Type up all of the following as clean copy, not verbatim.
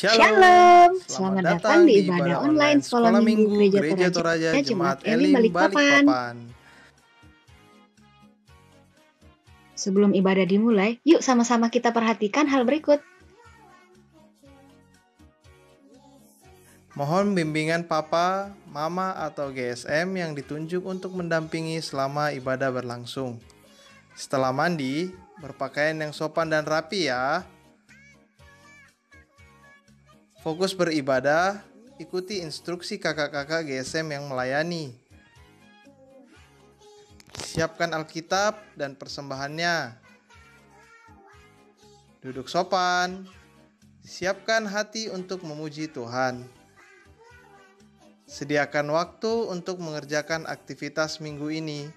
Shalom, Selamat selamat datang datang di di ibadah ibadah online online Sekolah Sekolah Minggu Minggu Gereja Gereja Toraja Toraja Jemaat Jemaat Elim Elim Balikpapan. Balikpapan. Sebelum ibadah dimulai, yuk sama-sama kita perhatikan hal berikut. Mohon bimbingan Papa, Mama, atau GSM yang ditunjuk untuk mendampingi selama ibadah berlangsung. Setelah mandi, berpakaian yang sopan dan rapi ya. Fokus beribadah, ikuti instruksi kakak-kakak GSM yang melayani. Siapkan Alkitab dan persembahannya. Duduk sopan. Siapkan hati untuk memuji Tuhan. Sediakan waktu untuk mengerjakan aktivitas minggu ini.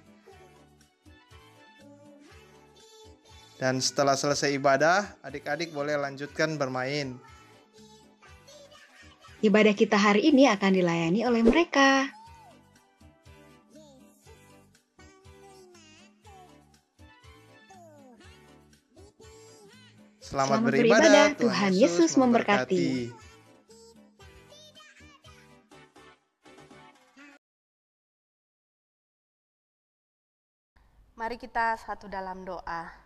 Dan setelah selesai ibadah, adik-adik boleh lanjutkan bermain. Ibadah kita hari ini akan dilayani oleh mereka. Selamat beribadah, Tuhan Yesus memberkati. Mari kita satu dalam doa.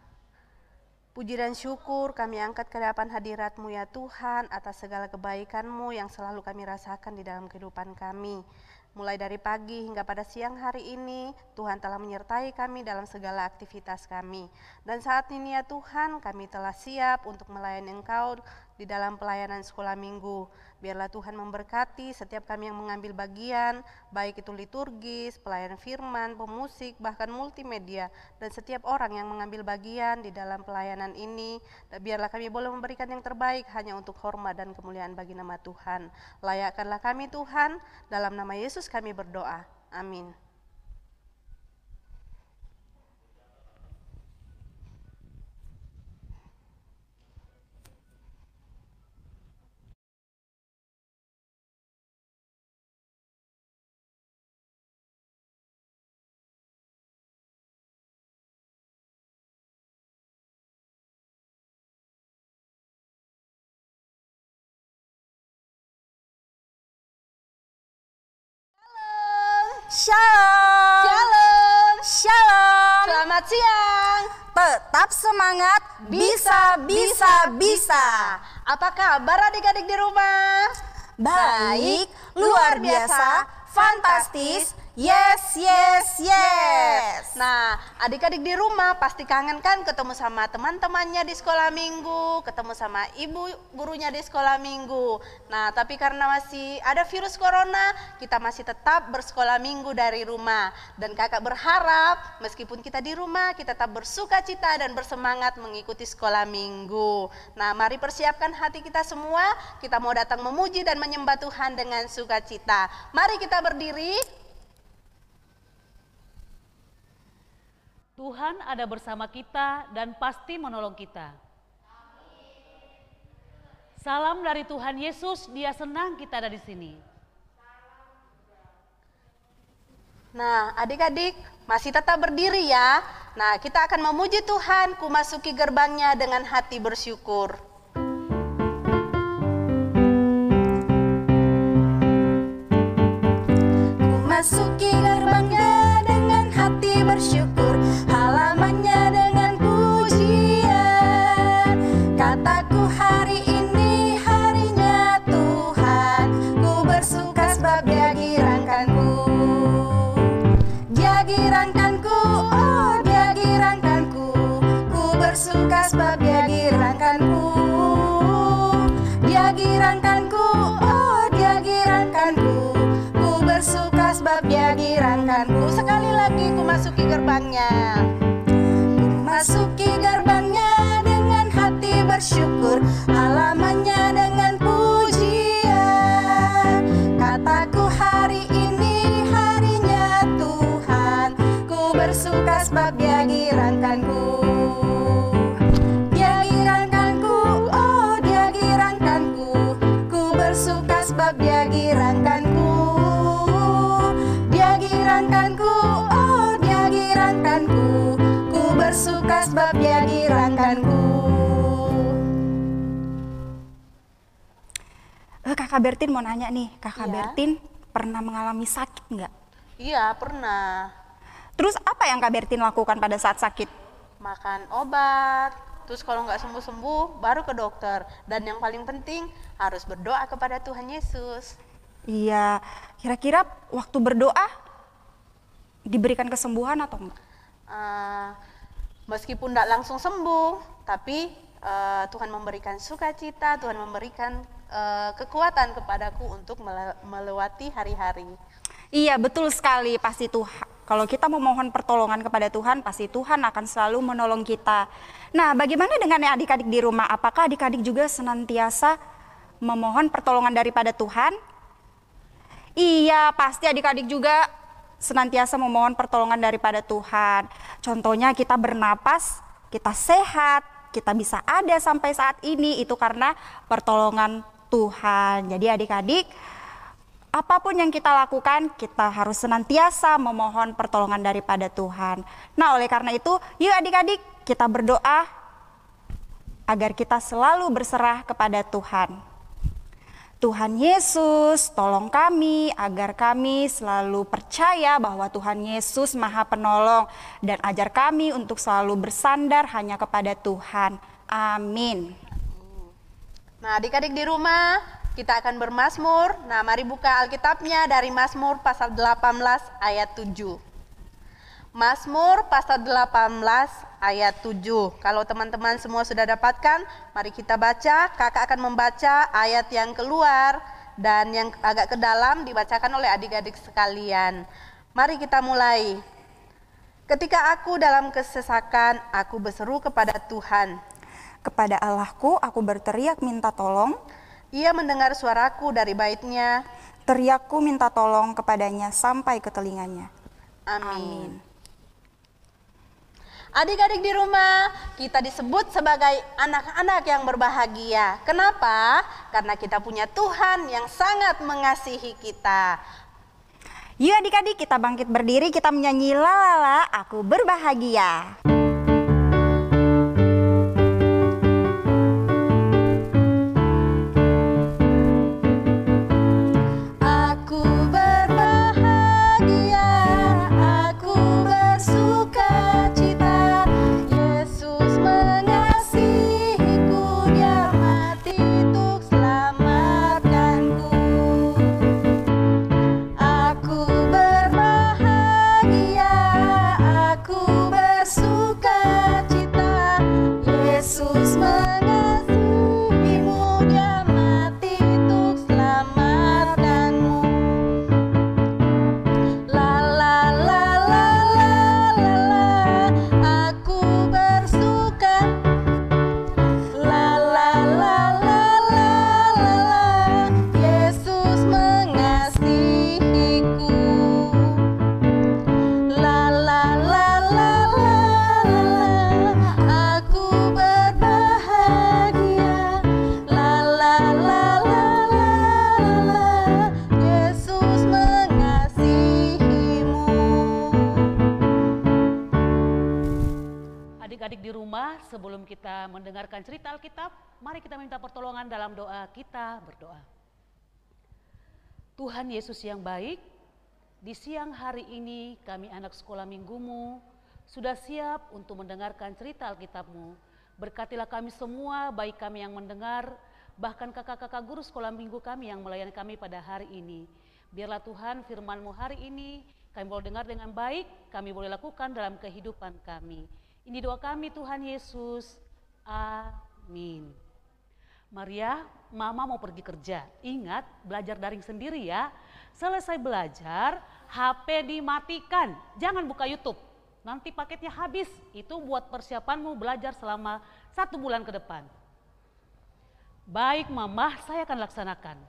Puji dan syukur kami angkat ke hadapan hadirat-Mu ya Tuhan atas segala kebaikan-Mu yang selalu kami rasakan di dalam kehidupan kami. Mulai dari pagi hingga pada siang hari ini, Tuhan telah menyertai kami dalam segala aktivitas kami. Dan saat ini ya Tuhan, kami telah siap untuk melayani Engkau di dalam pelayanan sekolah minggu. Biarlah Tuhan memberkati setiap kami yang mengambil bagian, baik itu liturgis, pelayanan firman, pemusik, bahkan multimedia, dan setiap orang yang mengambil bagian di dalam pelayanan ini. Dan biarlah kami boleh memberikan yang terbaik hanya untuk hormat dan kemuliaan bagi nama Tuhan. Layakkanlah kami Tuhan, dalam nama Yesus kami berdoa. Amin. Shalom. Shalom. Shalom. Selamat siang. Tetap semangat, bisa. Apa kabar adik-adik di rumah? Baik, luar biasa, fantastis. Yes. Nah, adik-adik di rumah pasti kangen kan ketemu sama teman-temannya di sekolah minggu, ketemu sama ibu gurunya di sekolah minggu. Nah, tapi karena masih ada virus corona, kita masih tetap bersekolah minggu dari rumah. Dan kakak berharap meskipun kita di rumah, kita tetap bersuka cita dan bersemangat mengikuti sekolah minggu. Nah, mari persiapkan hati kita semua, kita mau datang memuji dan menyembah Tuhan dengan sukacita. Mari kita berdiri. Tuhan ada bersama kita dan pasti menolong kita. Salam dari Tuhan Yesus, Dia senang kita ada di sini. Nah, adik-adik masih tetap berdiri ya. Nah, kita akan memuji Tuhan, ku masuki gerbangnya dengan hati bersyukur. Ku masuki gerbangnya dengan hati bersyukur, halamannya dengan pujian. Kataku hari ini harinya Tuhan, ku bersuka sebab Dia girangkanku. Dia girangkanku, oh Dia girangkanku, ku bersuka sebab Dia girangkanku. Dia girangkanku, oh Dia girangkanku, ku bersuka sebab Dia girangkanku. Sekali lagi ku masuki gerbangnya. Ku masuki gerbangnya dengan hati bersyukur, halamannya dengan pujian. Kataku hari ini harinya Tuhan, ku bersuka sebab Dia girangkanku. Dia girangkanku, oh Dia girangkanku, ku bersuka sebab Dia girangkanku. Dia girangkanku, oh Dia girangkanku, ku bersuka sebab Dia girangkanku. Kakak Bertin mau nanya nih, Kakak Iya. Bertin pernah mengalami sakit nggak? Iya, pernah. Terus apa yang Kak Bertin lakukan pada saat sakit? Makan obat, terus kalau nggak sembuh-sembuh baru ke dokter. Dan yang paling penting harus berdoa kepada Tuhan Yesus. Iya, kira-kira waktu berdoa diberikan kesembuhan atau enggak? Meskipun tidak langsung sembuh, tapi Tuhan memberikan sukacita, Tuhan memberikan kekuatan kepadaku untuk melewati hari-hari. Iya, betul sekali. Pasti Tuhan. Kalau kita memohon pertolongan kepada Tuhan, pasti Tuhan akan selalu menolong kita. Nah, bagaimana dengan adik-adik di rumah? Apakah adik-adik juga senantiasa memohon pertolongan daripada Tuhan? Iya, pasti adik-adik juga senantiasa memohon pertolongan daripada Tuhan. Contohnya kita bernapas, kita sehat, kita bisa ada sampai saat ini, itu karena pertolongan Tuhan. Jadi adik-adik, apapun yang kita lakukan, kita harus senantiasa memohon pertolongan daripada Tuhan. Nah, oleh karena itu, yuk adik-adik kita berdoa agar kita selalu berserah kepada Tuhan. Tuhan Yesus, tolong kami agar kami selalu percaya bahwa Tuhan Yesus Maha Penolong dan ajar kami untuk selalu bersandar hanya kepada Tuhan. Amin. Nah, adik-adik di rumah, kita akan bermazmur. Nah, mari buka Alkitabnya dari Mazmur pasal 18 ayat 7. Mazmur pasal 18 ayat 7. Kalau teman-teman semua sudah dapatkan, mari kita baca. Kakak akan membaca ayat yang keluar dan yang agak ke dalam dibacakan oleh adik-adik sekalian. Mari kita mulai. Ketika aku dalam kesesakan, aku berseru kepada Tuhan. Kepada Allahku aku berteriak minta tolong. Ia mendengar suaraku dari baitnya. Teriakku minta tolong kepadanya sampai ke telinganya. Amin. Adik-adik di rumah, kita disebut sebagai anak-anak yang berbahagia. Kenapa? Karena kita punya Tuhan yang sangat mengasihi kita. Yuk adik-adik kita bangkit berdiri, kita menyanyi lalala aku berbahagia. Aku berbahagia, aku bersuka cita. Yesus mengasihiku, Dia mati untuk selamatkanku. Aku berbahagia, aku bersuka cita. Yesus mengasihimu, Dia mati untuk selamatkanmu. La la la la la la la, aku bersuka. La la la la la la la, Yesus mengasihiku. La la la la la la la, aku berbahagia. La la la la la la, Yesus mengasihimu. Adik-adik di rumah, sebelum kita mendengarkan cerita Alkitab, mari kita minta pertolongan dalam doa. Kita berdoa. Tuhan Yesus yang baik, di siang hari ini kami anak sekolah minggumu sudah siap untuk mendengarkan cerita Alkitab-Mu. Berkatilah kami semua, baik kami yang mendengar, bahkan kakak-kakak guru sekolah minggu kami yang melayani kami pada hari ini. Biarlah Tuhan firman-Mu hari ini kami boleh dengar dengan baik, kami boleh lakukan dalam kehidupan kami. Ini doa kami Tuhan Yesus. Amin. Maria, Mama mau pergi kerja. Ingat, belajar daring sendiri ya. Selesai belajar, HP dimatikan. Jangan buka YouTube. Nanti paketnya habis. Itu buat persiapanmu belajar selama 1 bulan ke depan. Baik Mama, saya akan laksanakan.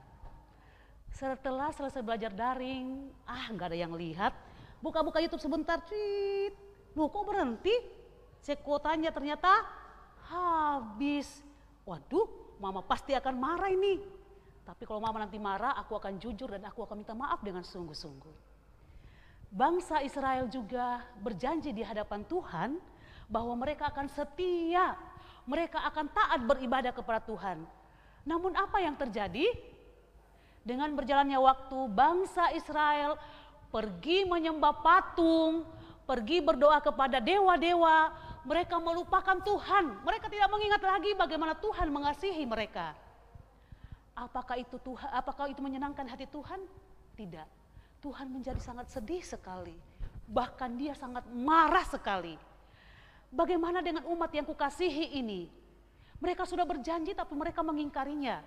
Setelah selesai belajar daring, nggak ada yang lihat. Buka-buka YouTube sebentar, tweet. Loh kok berhenti? Cek kuotanya ternyata habis. Waduh, Mama pasti akan marah ini. Tapi kalau Mama nanti marah, aku akan jujur dan aku akan minta maaf dengan sungguh-sungguh. Bangsa Israel juga berjanji di hadapan Tuhan bahwa mereka akan setia, mereka akan taat beribadah kepada Tuhan. Namun apa yang terjadi? Dengan berjalannya waktu, bangsa Israel pergi menyembah patung, pergi berdoa kepada dewa-dewa. Mereka melupakan Tuhan. Mereka tidak mengingat lagi bagaimana Tuhan mengasihi mereka. Apakah itu menyenangkan hati Tuhan? Tidak. Tuhan menjadi sangat sedih sekali. Bahkan dia sangat marah sekali. Bagaimana dengan umat yang kukasihi ini? Mereka sudah berjanji tapi mereka mengingkarinya.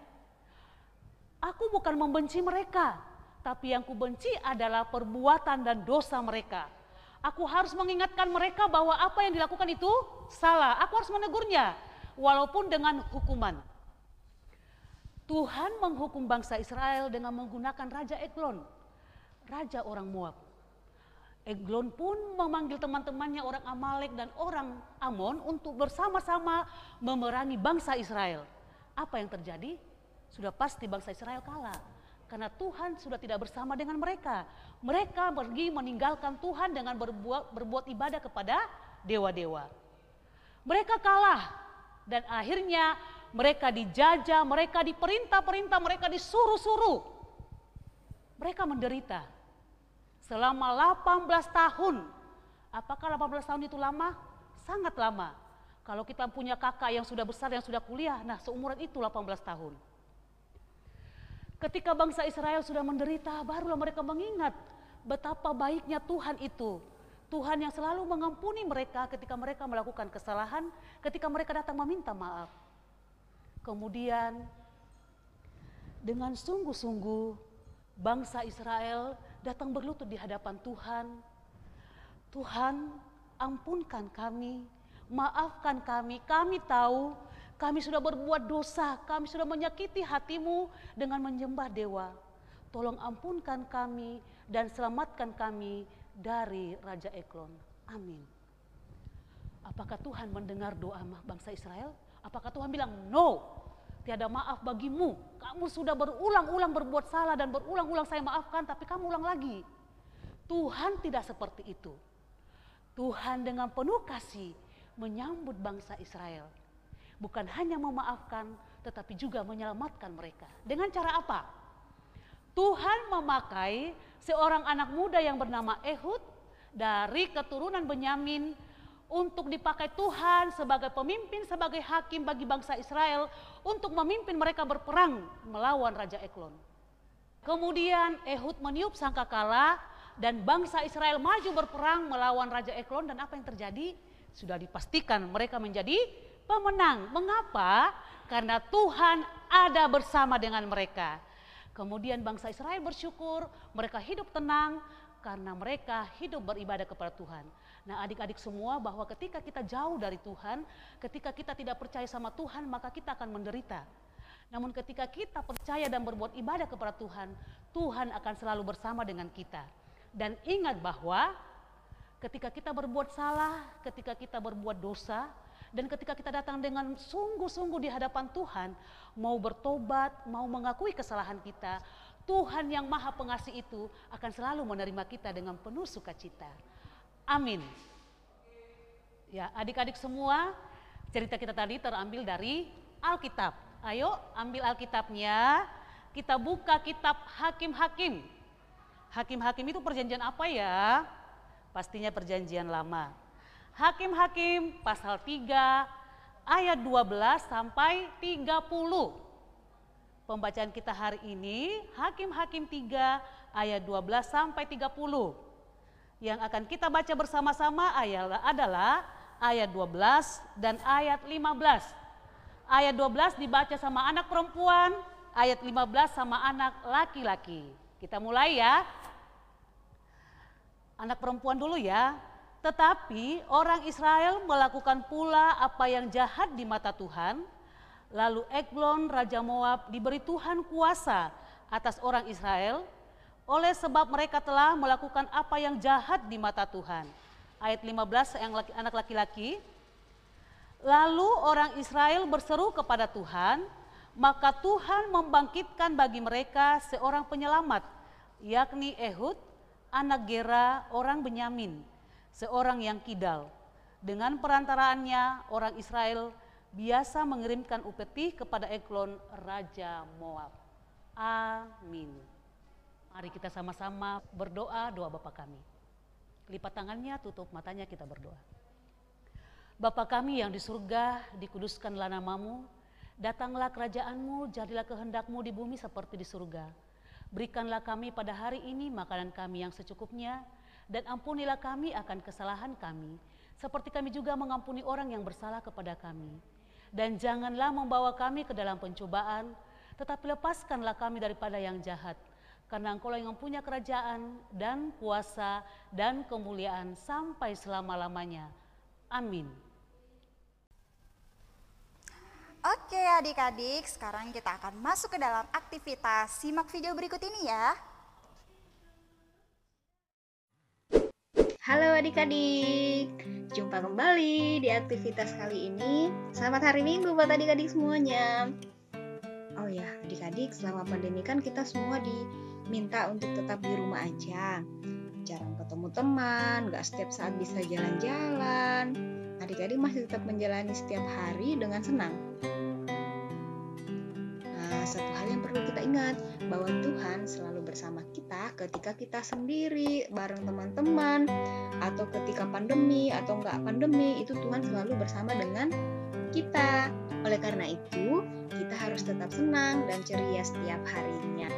Aku bukan membenci mereka, tapi yang kubenci adalah perbuatan dan dosa mereka. Aku harus mengingatkan mereka bahwa apa yang dilakukan itu salah. Aku harus menegurnya, walaupun dengan hukuman. Tuhan menghukum bangsa Israel dengan menggunakan Raja Eglon, raja orang Moab. Eglon pun memanggil teman-temannya orang Amalek dan orang Amon untuk bersama-sama memerangi bangsa Israel. Apa yang terjadi? Sudah pasti bangsa Israel kalah. Karena Tuhan sudah tidak bersama dengan mereka. Mereka pergi meninggalkan Tuhan dengan berbuat ibadah kepada dewa-dewa. Mereka kalah dan akhirnya mereka dijajah, mereka diperintah-perintah, mereka disuruh-suruh. Mereka menderita selama 18 tahun. Apakah 18 tahun itu lama? Sangat lama. Kalau kita punya kakak yang sudah besar, yang sudah kuliah, nah seumuran itu 18 tahun. Ketika bangsa Israel sudah menderita, barulah mereka mengingat betapa baiknya Tuhan itu. Tuhan yang selalu mengampuni mereka ketika mereka melakukan kesalahan, ketika mereka datang meminta maaf. Kemudian dengan sungguh-sungguh bangsa Israel datang berlutut di hadapan Tuhan. Tuhan, ampunkan kami, maafkan kami, kami tahu kami sudah berbuat dosa, kami sudah menyakiti hati-Mu dengan menyembah dewa. Tolong ampunkan kami dan selamatkan kami dari Raja Eglon. Amin. Apakah Tuhan mendengar doa bangsa Israel? Apakah Tuhan bilang, no, tiada maaf bagimu. Kamu sudah berulang-ulang berbuat salah dan berulang-ulang saya maafkan, tapi kamu ulang lagi. Tuhan tidak seperti itu. Tuhan dengan penuh kasih menyambut bangsa Israel. Bukan hanya memaafkan, tetapi juga menyelamatkan mereka. Dengan cara apa? Tuhan memakai seorang anak muda yang bernama Ehud dari keturunan Benyamin untuk dipakai Tuhan sebagai pemimpin, sebagai hakim bagi bangsa Israel untuk memimpin mereka berperang melawan Raja Eglon. Kemudian Ehud meniup sangkakala dan bangsa Israel maju berperang melawan Raja Eglon, dan apa yang terjadi? Sudah dipastikan mereka menjadi pemenang. Mengapa? Karena Tuhan ada bersama dengan mereka. Kemudian bangsa Israel bersyukur, mereka hidup tenang karena mereka hidup beribadah kepada Tuhan. Nah, adik-adik semua, bahwa ketika kita jauh dari Tuhan, ketika kita tidak percaya sama Tuhan, maka kita akan menderita. Namun ketika kita percaya dan berbuat ibadah kepada Tuhan, Tuhan akan selalu bersama dengan kita. Dan ingat bahwa ketika kita berbuat salah, ketika kita berbuat dosa, dan ketika kita datang dengan sungguh-sungguh di hadapan Tuhan, mau bertobat, mau mengakui kesalahan kita, Tuhan yang Maha Pengasih itu akan selalu menerima kita dengan penuh sukacita. Amin. Ya, adik-adik semua, cerita kita tadi terambil dari Alkitab. Ayo ambil Alkitabnya, kita buka kitab Hakim-Hakim. Hakim-Hakim itu perjanjian apa ya? Pastinya perjanjian lama. Hakim-Hakim pasal 3 ayat 12 sampai 30. Pembacaan kita hari ini Hakim-Hakim 3 ayat 12 sampai 30. Yang akan kita baca bersama-sama adalah ayat 12 dan ayat 15. Ayat 12 dibaca sama anak perempuan, ayat 15 sama anak laki-laki. Kita mulai ya. Anak perempuan dulu ya. Tetapi orang Israel melakukan pula apa yang jahat di mata Tuhan. Lalu Eglon, Raja Moab, diberi Tuhan kuasa atas orang Israel, oleh sebab mereka telah melakukan apa yang jahat di mata Tuhan. Ayat 15 yang anak laki-laki. Lalu orang Israel berseru kepada Tuhan, maka Tuhan membangkitkan bagi mereka seorang penyelamat, yakni Ehud, anak Gera, orang Benyamin, seorang yang kidal. Dengan perantaraannya orang Israel biasa mengirimkan upeti kepada Eglon, Raja Moab. Amin. Mari kita sama-sama berdoa doa Bapa kami. Lipat tangannya, tutup matanya, kita berdoa. Bapa kami yang di surga, dikuduskanlah namamu, datanglah kerajaanmu, jadilah kehendakmu di bumi seperti di surga. Berikanlah kami pada hari ini makanan kami yang secukupnya, dan ampunilah kami akan kesalahan kami, seperti kami juga mengampuni orang yang bersalah kepada kami. Dan janganlah membawa kami ke dalam pencobaan, tetapi lepaskanlah kami daripada yang jahat. Karena Engkau yang mempunyai kerajaan dan kuasa dan kemuliaan sampai selama-lamanya. Amin. Oke adik-adik, sekarang kita akan masuk ke dalam aktivitas. Simak video berikut ini ya. Halo adik-adik, jumpa kembali di aktivitas kali ini. Selamat hari Minggu buat adik-adik semuanya. Oh ya, adik-adik, selama pandemi kan kita semua diminta untuk tetap di rumah aja. Jarang ketemu teman, gak setiap saat bisa jalan-jalan. Adik-adik masih tetap menjalani setiap hari dengan senang. Nah, satu hal yang perlu kita ingat, bahwa Tuhan selalu bersama kita ketika kita sendiri, bareng teman-teman, atau ketika pandemi atau enggak pandemi, itu Tuhan selalu bersama dengan kita. Oleh karena itu, kita harus tetap senang dan ceria setiap harinya.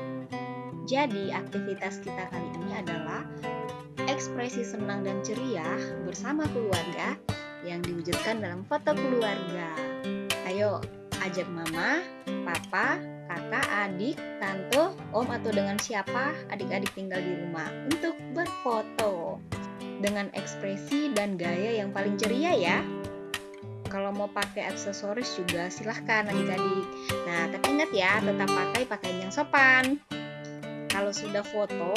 Jadi, aktivitas kita kali ini adalah ekspresi senang dan ceria bersama keluarga yang diwujudkan dalam foto keluarga. Ayo, ajak mama, papa, kakak, adik, tante, om, atau dengan siapa adik-adik tinggal di rumah untuk berfoto dengan ekspresi dan gaya yang paling ceria ya. Kalau mau pakai aksesoris juga silahkan adik-adik. Nah, tapi ingat ya, tetap pakai pakaian yang sopan. Kalau sudah foto,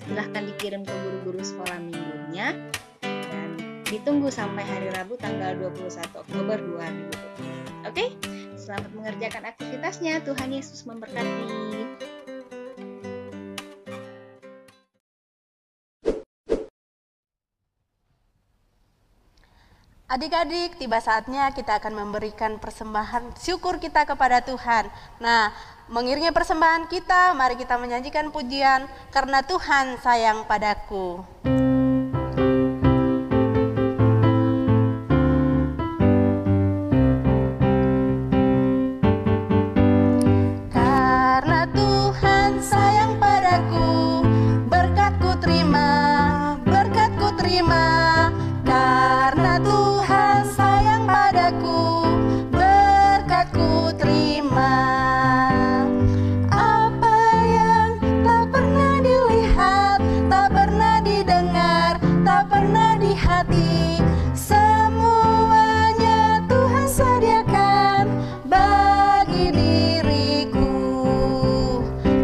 silahkan dikirim ke guru-guru sekolah minggunya dan ditunggu sampai hari Rabu tanggal 21 Oktober 2020. Oke? Selamat mengerjakan aktivitasnya. Tuhan Yesus memberkati. Adik-adik, tiba saatnya kita akan memberikan persembahan syukur kita kepada Tuhan. Nah, mengiringi persembahan kita, mari kita menyanyikan pujian Karena Tuhan Sayang Padaku. Karena Tuhan sayang padaku, berkat-Ku terima, berkat-Ku terima. Karena Tuhan sayang padaku, berkat-Ku terima. Apa yang tak pernah dilihat, tak pernah didengar, tak pernah di hati, semuanya Tuhan sediakan bagi diriku.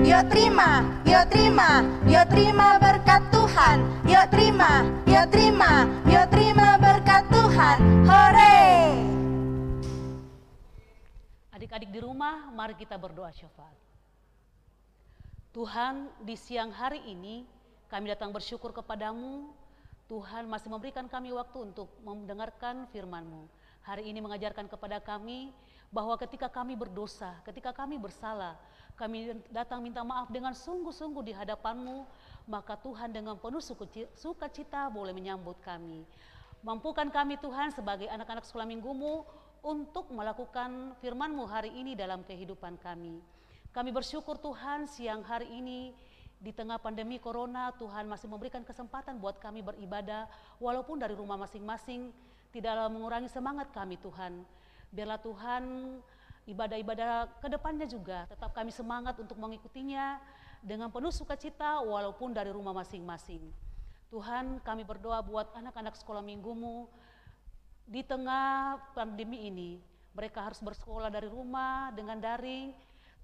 Yuk terima, yuk terima, yuk terima berkat Tuhan. Yuk terima, yuk terima, yuk terima berkat Tuhan. Hore! Adik-adik di rumah, mari kita berdoa syafaat. Tuhan, di siang hari ini kami datang bersyukur kepadamu. Tuhan masih memberikan kami waktu untuk mendengarkan firman-Mu. Hari ini mengajarkan kepada kami bahwa ketika kami berdosa, ketika kami bersalah, kami datang minta maaf dengan sungguh-sungguh di hadapan-Mu, maka Tuhan dengan penuh sukacita boleh menyambut kami. Mampukan kami Tuhan sebagai anak-anak sekolah minggu-Mu untuk melakukan firman-Mu hari ini dalam kehidupan kami. Kami bersyukur Tuhan siang hari ini di tengah pandemi corona, Tuhan masih memberikan kesempatan buat kami beribadah walaupun dari rumah masing-masing, tidaklah mengurangi semangat kami Tuhan. Biarlah Tuhan ibadah-ibadah ke depannya juga tetap kami semangat untuk mengikutinya dengan penuh sukacita walaupun dari rumah masing-masing. Tuhan, kami berdoa buat anak-anak sekolah minggu-Mu di tengah pandemi ini. Mereka harus bersekolah dari rumah dengan daring.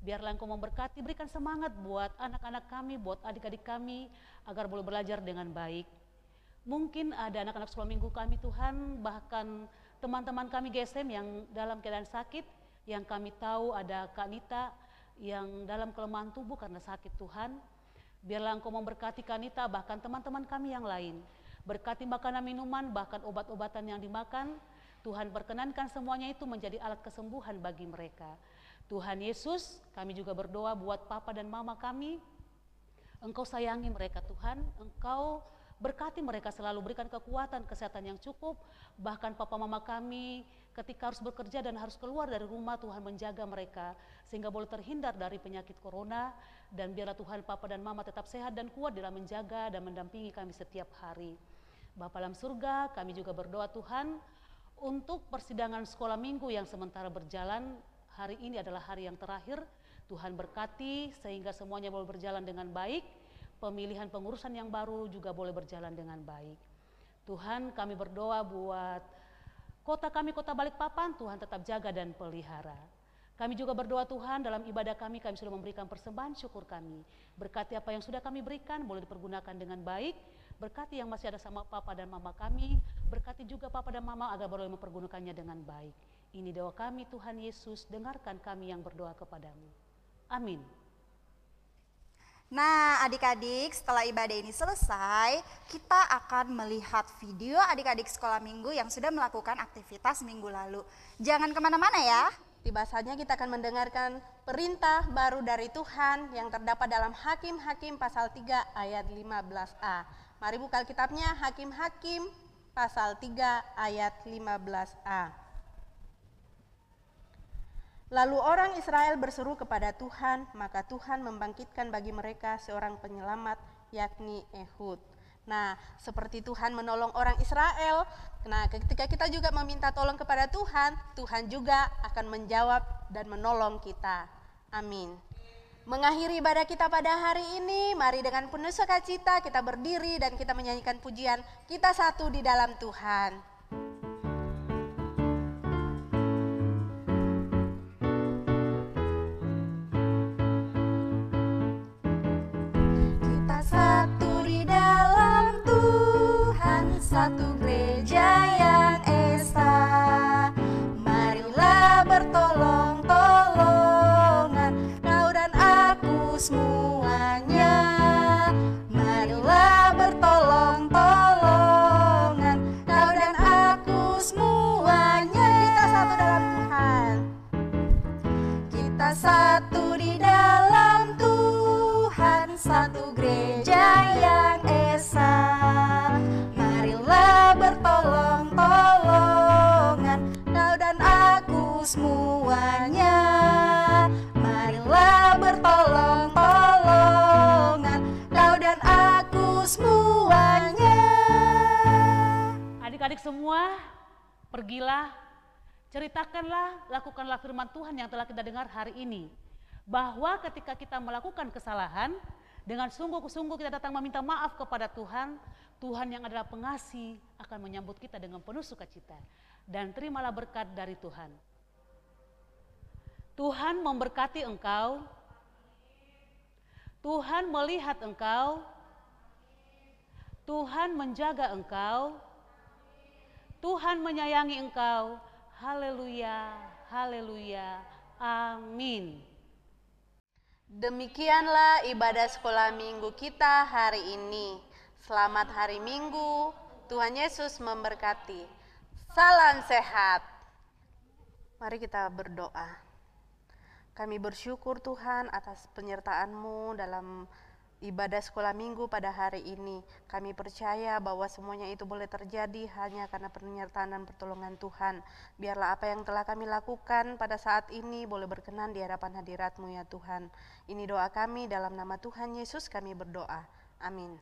Biarlah Engkau memberkati, berikan semangat buat anak-anak kami, buat adik-adik kami agar boleh belajar dengan baik. Mungkin ada anak-anak sekolah minggu kami Tuhan, bahkan teman-teman kami GSM yang dalam keadaan sakit, yang kami tahu ada Kak Nita yang dalam kelemahan tubuh karena sakit Tuhan. Biarlah Engkau memberkati Kak Nita, bahkan teman-teman kami yang lain. Berkati makanan minuman, bahkan obat-obatan yang dimakan. Tuhan perkenankan semuanya itu menjadi alat kesembuhan bagi mereka. Tuhan Yesus, kami juga berdoa buat papa dan mama kami. Engkau sayangi mereka Tuhan, Engkau berkati mereka, selalu berikan kekuatan, kesehatan yang cukup. Bahkan papa mama kami ketika harus bekerja dan harus keluar dari rumah, Tuhan menjaga mereka sehingga boleh terhindar dari penyakit corona. Dan biarlah Tuhan papa dan mama tetap sehat dan kuat dalam menjaga dan mendampingi kami setiap hari. Bapa dalam surga, kami juga berdoa Tuhan untuk persidangan sekolah minggu yang sementara berjalan. Hari ini adalah hari yang terakhir. Tuhan berkati sehingga semuanya boleh berjalan dengan baik. Pemilihan pengurusan yang baru juga boleh berjalan dengan baik. Tuhan, kami berdoa buat kota kami, kota Balikpapan, Tuhan tetap jaga dan pelihara. Kami juga berdoa Tuhan, dalam ibadah kami sudah memberikan persembahan syukur kami. Berkati apa yang sudah kami berikan boleh dipergunakan dengan baik. Berkati yang masih ada sama papa dan mama kami, berkati juga papa dan mama agar boleh mempergunakannya dengan baik. Ini doa kami Tuhan Yesus, dengarkan kami yang berdoa kepadamu. Amin. Nah, adik-adik, setelah ibadah ini selesai, kita akan melihat video adik-adik sekolah minggu yang sudah melakukan aktivitas minggu lalu. Jangan kemana-mana ya. Tiba saatnya kita akan mendengarkan perintah baru dari Tuhan yang terdapat dalam Hakim-Hakim pasal 3 ayat 15a. Mari buka Alkitabnya, Hakim-Hakim pasal 3 ayat 15a. Lalu orang Israel berseru kepada Tuhan, maka Tuhan membangkitkan bagi mereka seorang penyelamat, yakni Ehud. Nah, seperti Tuhan menolong orang Israel, nah ketika kita juga meminta tolong kepada Tuhan, Tuhan juga akan menjawab dan menolong kita. Amin. Mengakhiri ibadah kita pada hari ini, mari dengan penuh sukacita kita berdiri dan kita menyanyikan pujian Kita Satu di Dalam Tuhan. Kita satu di dalam Tuhan, satu gereja yang esa. Marilah bertolong-tolongan, kau dan aku semuanya. Marilah bertolong-tolongan, kau dan aku semuanya. Kita satu dalam Tuhan. Kita satu di dalam Tuhan, satu gereja yang esa. Marilah bertolong-tolongan, kau dan aku semuanya. Marilah bertolong-tolongan, kau dan aku semuanya. Adik-adik semua, pergilah, ceritakanlah, lakukanlah firman Tuhan yang telah kita dengar hari ini. Bahwa ketika kita melakukan kesalahan, dengan sungguh-sungguh kita datang meminta maaf kepada Tuhan, Tuhan yang adalah pengasih akan menyambut kita dengan penuh sukacita. Dan terimalah berkat dari Tuhan. Tuhan memberkati engkau, Tuhan melihat engkau, Tuhan menjaga engkau, Tuhan menyayangi engkau. Haleluya, haleluya, amin. Demikianlah ibadah sekolah minggu kita hari ini. Selamat hari Minggu, Tuhan Yesus memberkati. Salam sehat. Mari kita berdoa. Kami bersyukur Tuhan atas penyertaan-Mu dalam ibadah sekolah minggu pada hari ini. Kami percaya bahwa semuanya itu boleh terjadi hanya karena penyertaan dan pertolongan Tuhan. Biarlah apa yang telah kami lakukan pada saat ini boleh berkenan di hadapan hadirat-Mu ya Tuhan. Ini doa kami dalam nama Tuhan Yesus kami berdoa. Amin.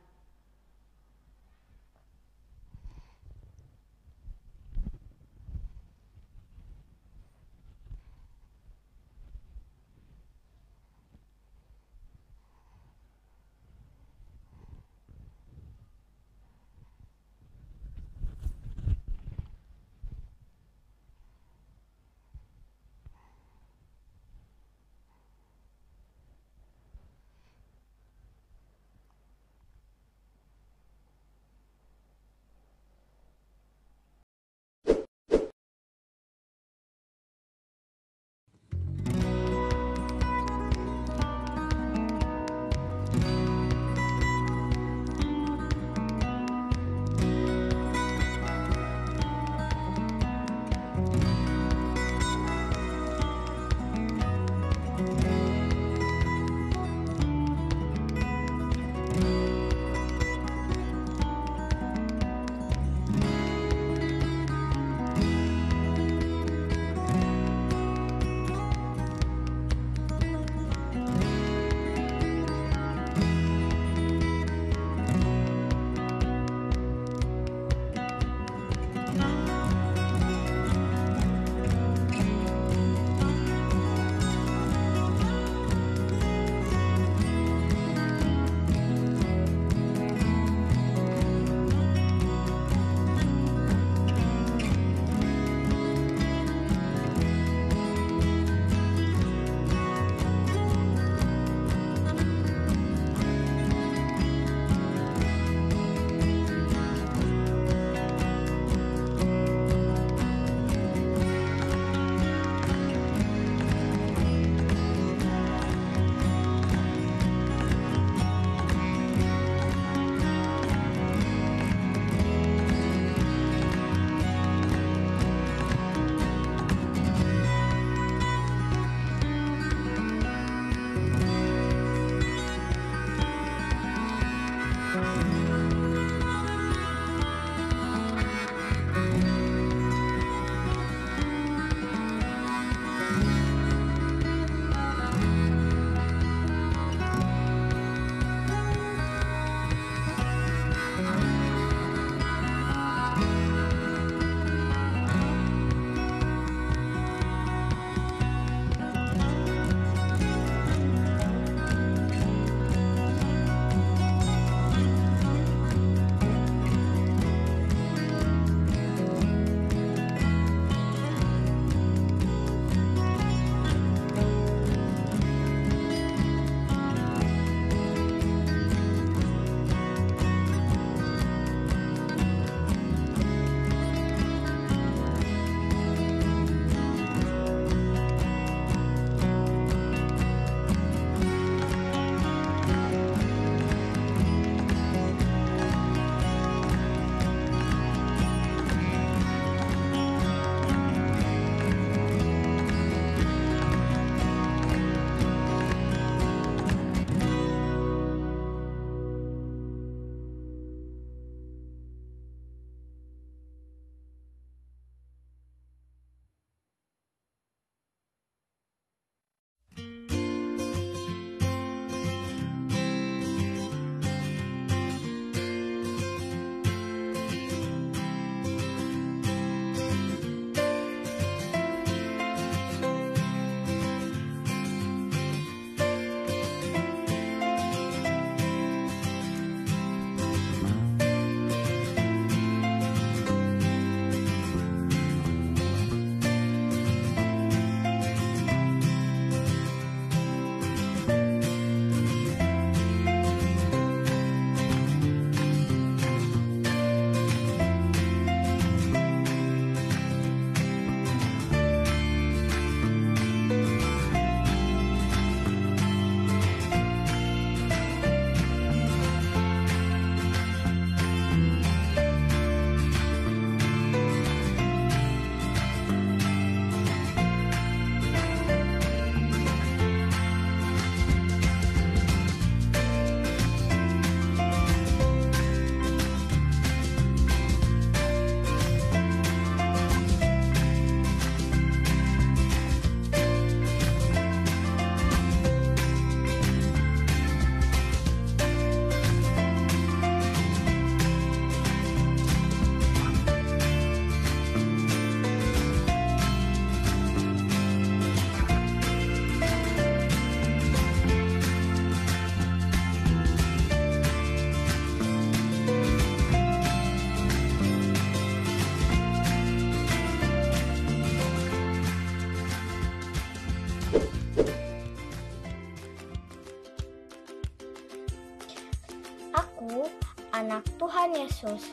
Tuhan Yesus.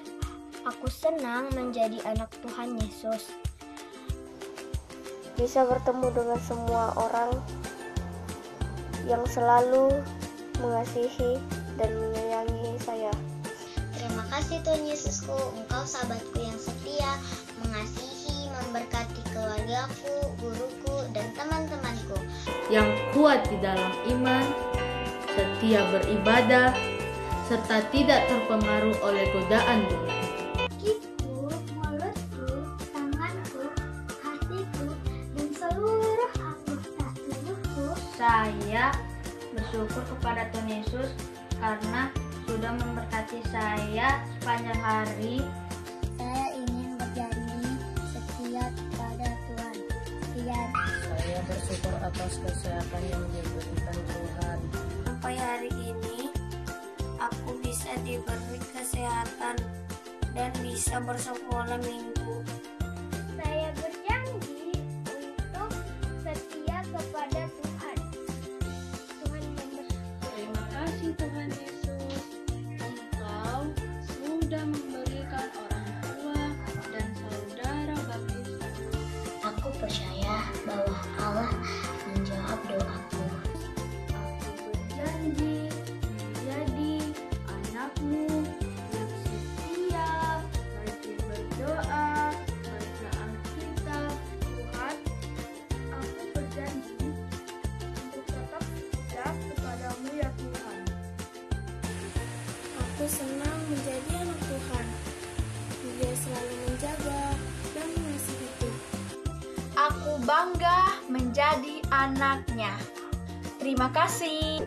Aku senang menjadi anak Tuhan Yesus. Bisa bertemu dengan semua orang yang selalu mengasihi dan menyayangi saya. Terima kasih Tuhan Yesusku, Engkau sahabatku yang setia, mengasihi, memberkati keluargaku, guruku, dan teman-temanku. Yang kuat di dalam iman, setia beribadah, serta tidak terpengaruh oleh godaan dunia. Kakiku, mulutku, tanganku, hatiku, dan seluruh anggota tubuhku. Saya bersyukur kepada Tuhan Yesus karena sudah memberkati saya sepanjang hari. Saya ingin berjanji setia kepada Tuhan. Sekian. Saya bersyukur atas kesehatan yang diberikan Tuhan. Sampai hari ini aku bisa diberi kesehatan dan bisa bersekolah minggu. Saya berjanji untuk setia kepada Tuhan. Tuhan Terima kasih Tuhan Yesus, Engkau sudah memberikan orang tua dan saudara baptisan. Aku percaya bahwa Allah menjawab doaku. Aku berjanji menjadi anakmu yang setia, rajin berdoa, baca Alkitab. Tuhan, aku berjanji untuk tetap setia kepadamu ya Tuhan. Aku senang menjadi anak Tuhan. Dia selalu menjaga dan mengasihiku. Aku bangga menjadi anaknya. Terima kasih.